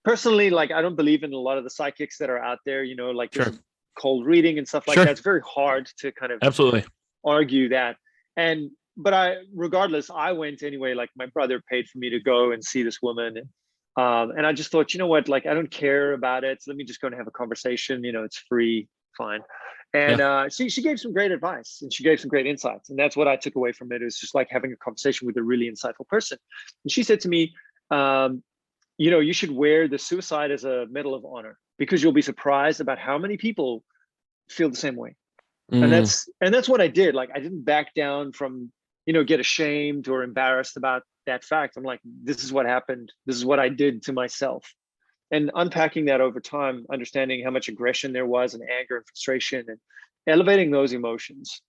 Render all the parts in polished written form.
personally, like, I don't believe in a lot of the psychics that are out there, like there's Sure. a cold reading and stuff like Sure. that. It's very hard to kind of Absolutely. argue that. But regardless, I went anyway. Like, my brother paid for me to go and see this woman. And I just thought, you know what, like, I don't care about it. So let me just go and have a conversation. It's free, fine. And Yeah. she gave some great advice, and she gave some great insights. And that's what I took away from it, is just like having a conversation with a really insightful person. And she said to me, you should wear the suicide as a medal of honor, because you'll be surprised about how many people feel the same way. And Mm, that's what I did. Like, I didn't back down from, get ashamed or embarrassed about that fact. I'm like, this is what happened. This is what I did to myself. And unpacking that over time, understanding how much aggression there was, and anger and frustration, and elevating those emotions,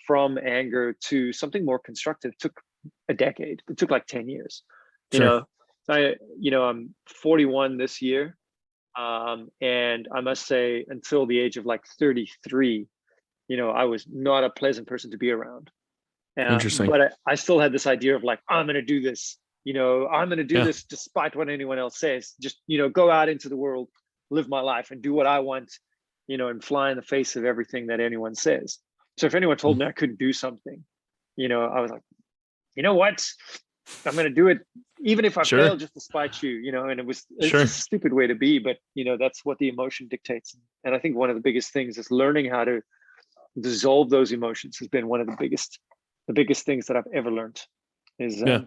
from anger to something more constructive, took a decade. It took like 10 years. You sure. know, I'm 41 this year. And I must say, until the age of like 33, I was not a pleasant person to be around. Interesting. But I still had this idea of like, I'm going to do this. I'm going to do Yeah. this despite what anyone else says. Just, go out into the world, live my life, and do what I want, and fly in the face of everything that anyone says. So if anyone told Mm, me I couldn't do something, I was like, you know what? I'm going to do it, even if I sure. fail, just to spite you, and it's a Sure. stupid way to be, but that's what the emotion dictates. And I think one of the biggest things is learning how to dissolve those emotions has been one of the biggest things that I've ever learned, is Yeah.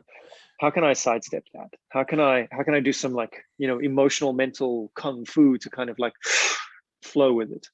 how can I sidestep that? How can I do some, like, emotional mental kung fu to kind of like flow with it?